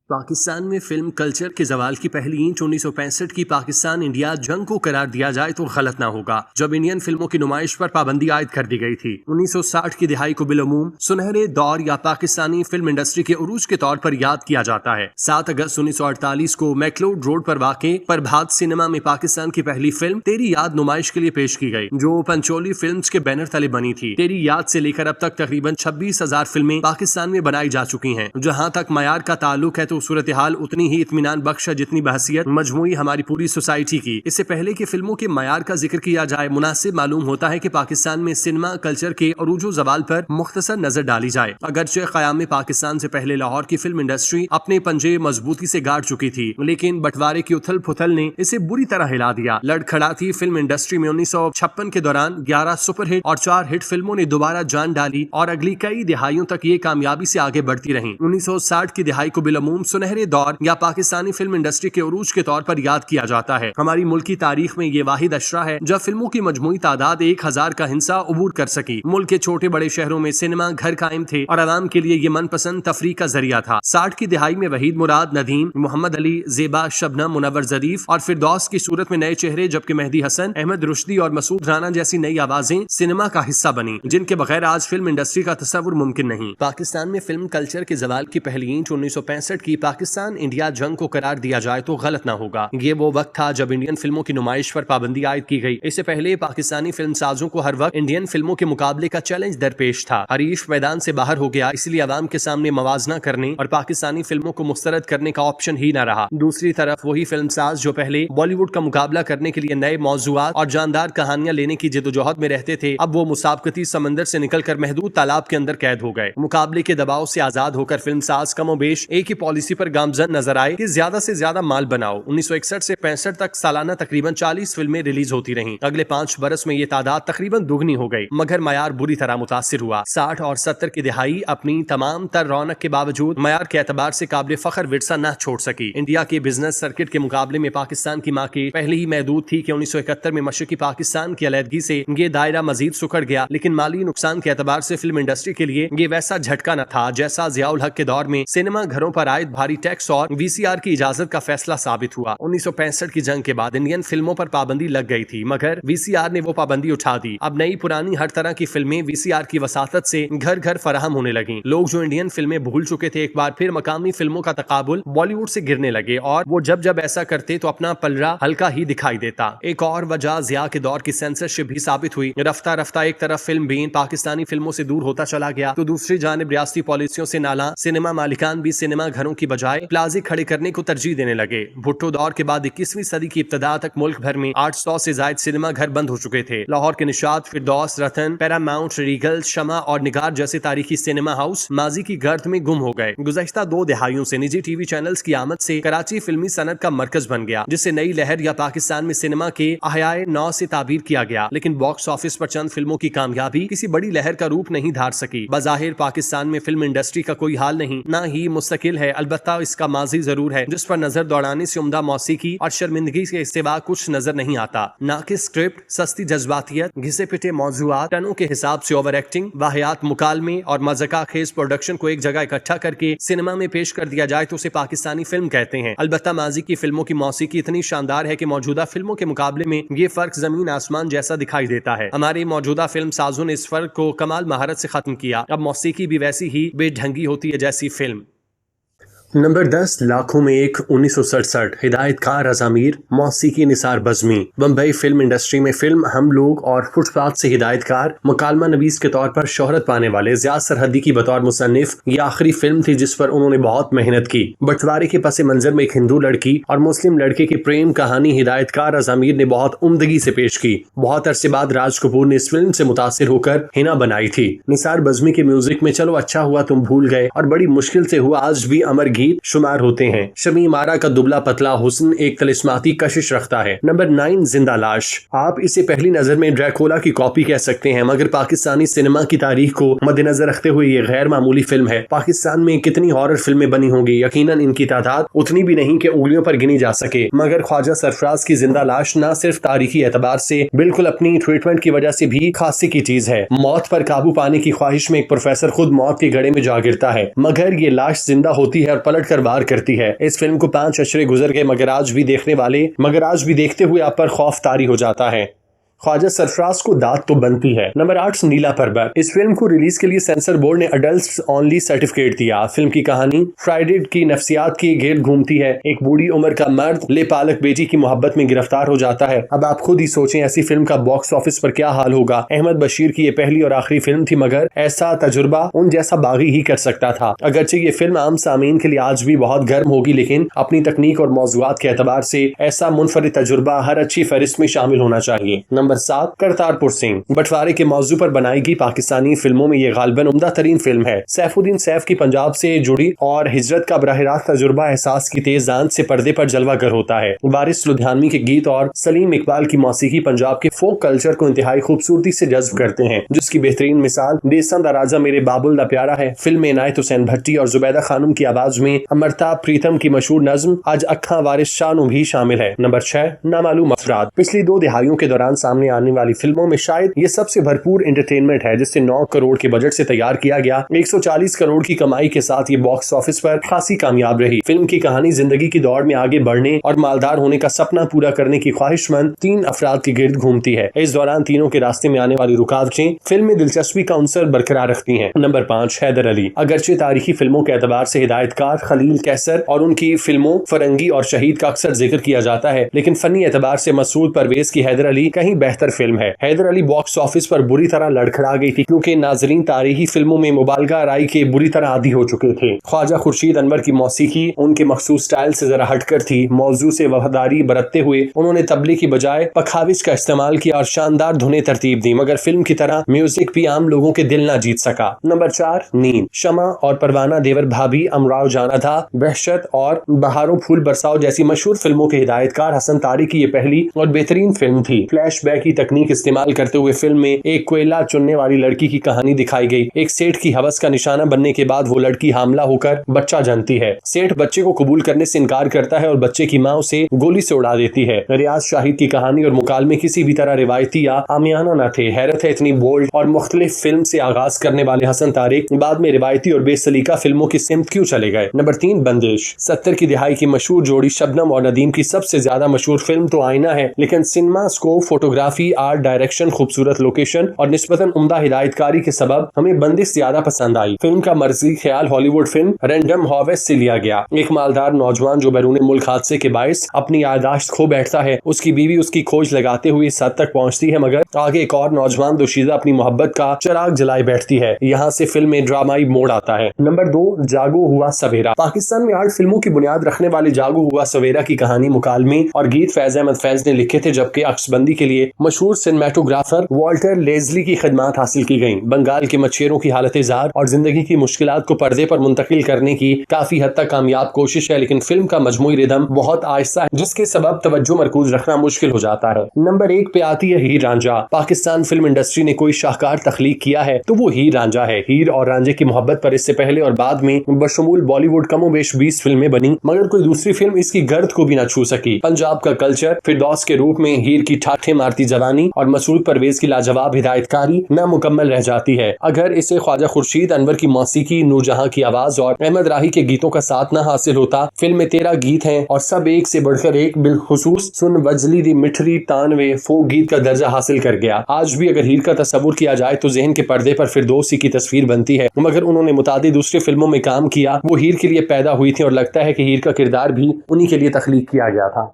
पाकिस्तान में film culture के जवाल की पहली इंच 1965 की पाकिस्तान इंडिया जंग को करार दिया जाए तो गलत ना होगा, जब इंडियन फिल्मों की नुमाइश पर पाबंदी आयद कर दी गई थी। 1960 की दिहाई को बिलअमूम सुनहरे दौर या पाकिस्तानी फिल्म इंडस्ट्री के उरूज के तौर पर याद किया जाता है। 7 अगस्त 1948 को मैकलोड रोड पर वाक़े प्रभात सिनेमा में पाकिस्तान की पहली फिल्म तेरी याद नुमाइश के लिए पेश की गई, जो पंचोली फिल्म्स के बैनर तले बनी थी। तेरी याद से लेकर अब तक तकरीबन 26,000 फिल्में पाकिस्तान में बनाई जा चुकी हैं। जहां तक मयार का ताल्लुक है तो सूरत हाल उतनी ही इत्मीनान बख्श है जितनी बहसियत मजमूई हमारी पूरी सोसाइटी की। इससे पहले कि फिल्मों के मयार का जिक्र किया जाए, मुनासिब मालूम होता है कि पाकिस्तान में सिनेमा कल्चर के अरूजो जवाल पर मुख्तसर नजर डाली जाए। अगरचे क़याम पाकिस्तान से पहले लाहौर की फिल्म इंडस्ट्री अपने पंजे मजबूती से गाड़ चुकी थी, लेकिन बंटवारे की उथल पुथल ने इसे बुरी तरह हिला दिया। लड़खड़ाती फिल्म इंडस्ट्री में 1956 के दौरान 11 सुपरहिट और 4 हिट फिल्मों ने दोबारा जान डाली और अगली कई दिहाइयों तक ये कामयाबी से आगे बढ़ती रही। 1960 की दिहाई को बिलअमूम सुनहरे दौर या पाकिस्तानी फिल्म इंडस्ट्री के उरूज के तौर पर याद किया जाता है। हमारी मुल्की तारीख में ये वाहिद अशरा है जब फिल्मों की मजमूई तादाद 1000 का हिस्सा उबूर कर सकी। मुल्क के छोटे बड़े शहरों में सिनेमा घर कायम थे और आवाम के लिए ये मनपसंद तफरीह का जरिया था। 60 की दिहाई में वहीद मुराद, नदीम, मोहम्मद अली, जेबा, शबनम, मुनव्वर ज़रीफ और फिरदौस की सूरत में नए चेहरे, जबकि मेहदी हसन, अहमद रुश्दी और मसूद राना जैसी नई आवाजें सिनेमा का हिस्सा बनी, जिनके बगैर आज फिल्म इंडस्ट्री का तस्वुर मुमकिन नहीं। पाकिस्तान में फिल्म कल्चर के जवाल की पहली इंच 1965 की पाकिस्तान इंडिया जंग को करार दिया जाए तो गलत ना होगा। ये वो वक्त था जब इंडियन फिल्मों की नुमाइश पर पाबंदी आयद की गई। इससे पहले पाकिस्तानी फिल्म साजों को हर वक्त इंडियन फिल्मों के मुकाबले का चैलेंज दरपेश था। हरीफ मैदान से बाहर हो गया, इसलिए आवाम के सामने मवाजना करने और पाकिस्तानी फिल्मों को मुस्तरद करने का ऑप्शन ही न रहा। दूसरी तरफ वही फिल्म साज जो पहले बॉलीवुड का मुकाबला करने के लिए नए मौजूआत और जानदार कहानियां लेने की जिदोजहद में रहते थे, अब वो मुसाबकती समंदर से निकलकर महदूद तालाब के अंदर कैद हो गए। मुकाबले के दबाव से आजाद होकर फिल्म साज कमोबेश एक ही पॉलिसी पर गामजन नजर आए कि ज्यादा से ज्यादा माल बनाओ। 1961 से 65 तक सालाना तकरीबन 40 फिल्में रिलीज होती रहीं। अगले 5 बरस में ये तादाद तकरीबन दुगनी हो गई, मगर मयार बुरी तरह मुतासिर हुआ। 60 और 70 की दिहाई अपनी तमाम तर रौनक के बावजूद मयार के एतबार से काबिल फख्र विरसा न छोड़ सकी। इंडिया के बिजनेस सर्किट के मुकाबले में पाकिस्तान की मार्केट पहले ही महदूद थी कि 1971 में मशरकी पाकिस्तान की अलहदगी से ये दायरा मजीद सुकड़ गया, लेकिन माली नुकसान के एतबार से फिल्म इंडस्ट्री के लिए ये वैसा झटका न था जैसा जियाउल हक के दौर में सिनेमा घरों पर आयद भारी टैक्स और VCR की इजाजत का फैसला साबित हुआ। 1965 की जंग के बाद इंडियन फिल्मों पर पाबंदी लग गई थी, मगर VCR ने वो पाबंदी उठा दी। अब नई पुरानी हर तरह की फिल्में VCR की वसातत से घर घर फराहम होने लगी। लोग जो इंडियन फिल्में भूल चुके थे, एक बार फिर मकामी फिल्मों का तकाबुल बॉलीवुड से गिरने लगे और वो जब ऐसा करते तो अपना पलड़ा हल्का ही दिखाई देता। एक और वजह जिया के दौर की सेंसरशिप भी साबित हुई। रफ्ता रफ्ता एक तरफ फिल्म बीन पाकिस्तानी फिल्मों से दूर होता चला गया, तो दूसरी जानिब रियासती पॉलिसियों से नाला सिनेमा मालिकान भी सिनेमा घरों की बजाय प्लाजे खड़े करने को तरजीह देने लगे। भुट्टो दौर के बाद 21वीं सदी की इब्तदा तक मुल्क भर में 800 से ज्यादा सिनेमा घर बंद हो चुके थे। लाहौर के निशात, फिरदौस, रतन, पैरामाउंट, रीगल, शमा और निगार जैसे तारीखी सिनेमा हाउस माजी की गर्द में गुम हो गए। गुज़श्ता 2 दिहाइयों से निजी टीवी चैनल्स की आमद से कराची फिल्मी सनत का मरकज बन गया, जिससे नई लहर या पाकिस्तान में सिनेमा के अहयाए नौ से ताबीर किया गया। लेकिन बॉक्स ऑफिस पर चंद फिल्मों की कामयाबी किसी बड़ी लहर का रूप नहीं धार सकी। बज़ाहिर पाकिस्तान में फिल्म इंडस्ट्री का कोई हाल नहीं, ना ही मुस्तकिल है, अलबत्ता इसका माजी जरूर है जिस पर नजर दौड़ाने से उम्दा मौसीकी और शर्मिंदगी के सिवा कुछ नजर नहीं आता। नाकिस स्क्रिप्ट, सस्ती जज्बातियत, घिसे पिटे मौजूआत, टनों के हिसाब से ओवर एक्टिंग, वाहियात मुकालमे और मज़ाका खेज प्रोडक्शन को एक जगह इकट्ठा करके सिनेमा में पेश कर दिया जाए तो उसे पाकिस्तानी फिल्म कहते हैं। अलबत्ता माजी की फिल्मों की मौसीकी इतनी शानदार है कि मौजूदा फिल्मों के मुकाबले में ये फर्क जमीन आसमान जैसा दिखाई देता है। हमारे मौजूदा फिल्म साजों ने इस फर्क को कमाल महारत से खत्म किया। अब मौसीकी भी वैसी ही बेढंगी होती है जैसी फिल्म। नंबर 10, लाखों में एक 1967, हिदायतकार अज़ामीर, मौसीकी निसार बज़मी। बम्बई फिल्म इंडस्ट्री में फिल्म हम लोग और फुटपाथ से हिदायतकार, मुकालमा नवीस के तौर पर शोहरत पाने वाले ज़िया सरहदी की बतौर मुसन्निफ ये आखिरी फिल्म थी जिस पर उन्होंने बहुत मेहनत की। बंटवारे के पस मंजर में एक हिंदू लड़की और मुस्लिम लड़के की प्रेम कहानी हिदायतकार अज़ामीर ने बहुत उम्दगी से पेश की। बहुत अरसे बाद राज कपूर ने इस फिल्म से मुतासिर होकर हिना बनाई थी। निसार बज़मी के म्यूजिक में चलो अच्छा हुआ तुम भूल गए और बड़ी मुश्किल से हुआ आज भी अमर गीत शुमार होते हैं। शमी मारा का दुबला पतला हुस्न एक तलिस्माती कशिश रखता है। नंबर 9, जिंदा लाश। आप इसे पहली नजर में ड्रैकुला की कॉपी कह सकते हैं, मगर पाकिस्तानी सिनेमा की तारीख को मद्देनजर रखते हुए ये गैर मामूली फिल्म है। पाकिस्तान में कितनी हॉरर फिल्में बनी होंगी, यकीनन इनकी तादाद उतनी भी नहीं कि उंगलियों पर गिनी जा सके, मगर ख्वाजा सरफराज की जिंदा लाश न सिर्फ तारीखी एतबार से बिल्कुल अपनी ट्रीटमेंट की वजह से भी खासी की चीज है। मौत पर काबू पाने की ख्वाहिश में एक प्रोफेसर खुद मौत के गड़े में जा गिरता है, मगर ये लाश जिंदा होती है और पलट कर वार करती है। इस फिल्म को 5 अशरे गुजर गए मगर आज भी देखते हुए आप पर खौफ तारी हो जाता है। ख्वाजा सरफराज को दाद तो बनती है। नंबर 8 नीला पर्वत। इस फिल्म को रिलीज के लिए सेंसर बोर्ड ने अडल्ट्स ओनली सर्टिफिकेट दिया। फिल्म की कहानी फ्राइडे की नफ्सियात की गिर्द घूमती है। एक बूढ़ी उम्र का मर्द लेपालक बेटी की मोहब्बत में गिरफ्तार हो जाता है। अब आप खुद ही सोचें ऐसी फिल्म का बॉक्स ऑफिस पर क्या हाल होगा। अहमद बशीर की ये पहली और आखिरी फिल्म थी मगर ऐसा तजुर्बा उन जैसा बागी ही कर सकता था। अगरचे ये फिल्म आम सामीन के लिए आज भी बहुत गर्म होगी लेकिन अपनी तकनीक और मौज़ूआत के एतबार से ऐसा मुनफरिद तजुर्बा हर अच्छी फहरिस्त में शामिल होना चाहिए। नंबर 7 करतारपुर सिंह। बंटवारे के मौजू पर बनाई गई पाकिस्तानी फिल्मों में ये गालिबन उम्दा तरीन फिल्म है। सैफुद्दीन सैफ की पंजाब से जुड़ी और हिजरत का बराह रास्त तजुर्बा एहसास की तेज दांत से पर्दे पर जलवागर होता है। वारिस लुधियानवी के गीत और सलीम इकबाल की मौसीकी पंजाब के फोक कल्चर को इंतहाई खूबसूरती से जज्ब करते हैं, जिसकी बेहतरीन मिसाल देसन दा राजा मेरे बाबुल दा प्यारा है। फिल्म में इनायत हुसैन भट्टी और जुबैदा खानम की आवाज में अमरताब प्रीतम की मशहूर नज्म आज अक्खा वारिस शाह भी शामिल है। नंबर 6 नामालूम अफराद। पिछली 2 दिहाइयों के दौरान सामने आने वाली फिल्मों में शायद ये सबसे भरपूर एंटरटेनमेंट है, जिसे 9 करोड़ के बजट से तैयार किया गया। 140 करोड़ की कमाई के साथ ये बॉक्स ऑफिस पर खासी कामयाब रही। फिल्म की कहानी जिंदगी की दौड़ में आगे बढ़ने और मालदार होने का सपना पूरा करने की ख्वाहिशमंद 3 अफराद के गिर्द घूमती है। इस दौरान तीनों के रास्ते में आने वाली रुकावटें फिल्म में दिलचस्पी का अंसर बरकरार रखती हैं। नंबर 5 हैदर अली। अगरचे तारीखी फिल्मों के एतबार से हिदायतकार खलील कैसर और उनकी फिल्मों फरंगी और शहीद का अक्सर जिक्र किया जाता है, लेकिन फनी एतबार से मसूद परवेज की हैदर अली कहीं बेहतर फिल्म है। हैदर अली बॉक्स ऑफिस पर बुरी तरह लड़खड़ा गई थी क्योंकि नाजरीन तारीखी फिल्मों में मुबालगा राई के बुरी तरह आदी हो चुके थे। ख्वाजा खुर्शीद अनवर की मौसीकी उनके मखसूस स्टाइल से जरा हटकर थी। मौजू से वफादारी बरतते हुए उन्होंने तबले की बजाय पखाविज का इस्तेमाल किया और शानदार धुनें तरतीब दी, मगर फिल्म की तरह म्यूजिक भी आम लोगों के दिल ना जीत सका। नंबर 4 नींद। शमा और परवाना देवर भाभी, अमराव जाना था, वहशत और बहारों फूल बरसाओ जैसी मशहूर फिल्मों के हिदायतकार हसन तारी की ये पहली और बेहतरीन फिल्म थी। फ्लैशबैक की तकनीक इस्तेमाल करते हुए फिल्म में एक कोयला चुनने वाली लड़की की कहानी दिखाई गई। एक सेठ की हवस का निशाना बनने के बाद वो लड़की हामला होकर बच्चा जनती है। सेठ बच्चे को कबूल करने से इनकार करता है और बच्चे की माँ उसे गोली से उड़ा देती है। रियाज शाहिद की कहानी और मुकालमे किसी भी तरह रिवायती या आमियाना न थे। हैरत है इतनी बोल्ड और मुख्तलिफ फिल्म से आगाज करने वाले हसन तारिक बाद में रिवायती और बेसलीका फिल्मों की सिमत क्यों चले गए। नंबर 3 बंदिश। 70 की दिहाई की मशहूर जोड़ी शबनम और नदीम की सबसे ज्यादा मशहूर फिल्म तो आईना है, लेकिन cinema scope, photography, art direction, खूबसूरत लोकेशन और निस्बतन उम्दा हिदायतकारी के सबब हमें बंदिश ज्यादा पसंद आई। फिल्म का मर्जी ख्याल हॉलीवुड फिल्म रैंडम हार्वेस्ट से लिया गया। एक मालदार नौजवान जो बैरून मुल्क हादसे के बायस अपनी याददाश्त खो बैठता है। उसकी बीवी उसकी खोज लगाते हुए इस हद तक पहुंचती है, मगर आगे एक और नौजवान दोशीज़ा अपनी मोहब्बत का चिराग जलाए बैठती है। यहाँ से फिल्म में ड्रामाई मोड़ आता है। नंबर 2 जागो हुआ सवेरा। पाकिस्तान में 8 फिल्मों की बुनियाद रखने वाले जागो हुआ सवेरा की कहानी, मुकालमे और गीत फैज अहमद फैज ने लिखे थे, जबकि अक्सबंदी के लिए मशहूर सिनेमेटोग्राफर वॉल्टर लेजली की खिदमत हासिल की गई। बंगाल के मच्छरों की हालत जार और जिंदगी की मुश्किलात को पर्दे पर मुंतकिल करने की काफी हद तक कामयाब कोशिश है, लेकिन फिल्म का मजमूई रिदम बहुत आहिस्ता है, जिसके सबब तवज्जो मरकूज रखना मुश्किल हो जाता है। नंबर 1 पे आती है हीर रांझा। पाकिस्तान फिल्म इंडस्ट्री ने कोई शाहकार तख्लीक किया है तो वो हीर रांझा है। हीर और रांझे की मोहब्बत पर इससे पहले और बाद में बशमूल बॉलीवुड कमोबेश 20 फिल्में बनी, मगर कोई दूसरी फिल्म इसकी गर्द को भी न छू सकी। पंजाब का कल्चर फिरदौस के रूप में हीर की ठाठे मारती जवानी और मसूद परवेज की लाजवाब हिदायतकारी नामुकम्मल रह जाती है। अगर इसे ख्वाजा खुर्शीद अनवर की मौसीकी, नूरजहां की आवाज और अहमद राही के गीतों का साथ न हासिल होता। फिल्म में 13 गीत हैं और सब एक से बढ़कर एक, बिलखुसूस सुन वजली दी मिठरी तानवे फोक गीत का दर्जा हासिल कर गया। आज भी अगर हीर का तस्वुर किया जाए तो जहन के पर्दे पर फिरदौसी की तस्वीर बनती है, मगर उन्होंने मुतादिद दूसरी फिल्मों में काम किया। वो हीर के लिए पैदा हुई थी और लगता है कि हीर का किरदार भी उन्हीं के लिए तख्लीक किया गया था।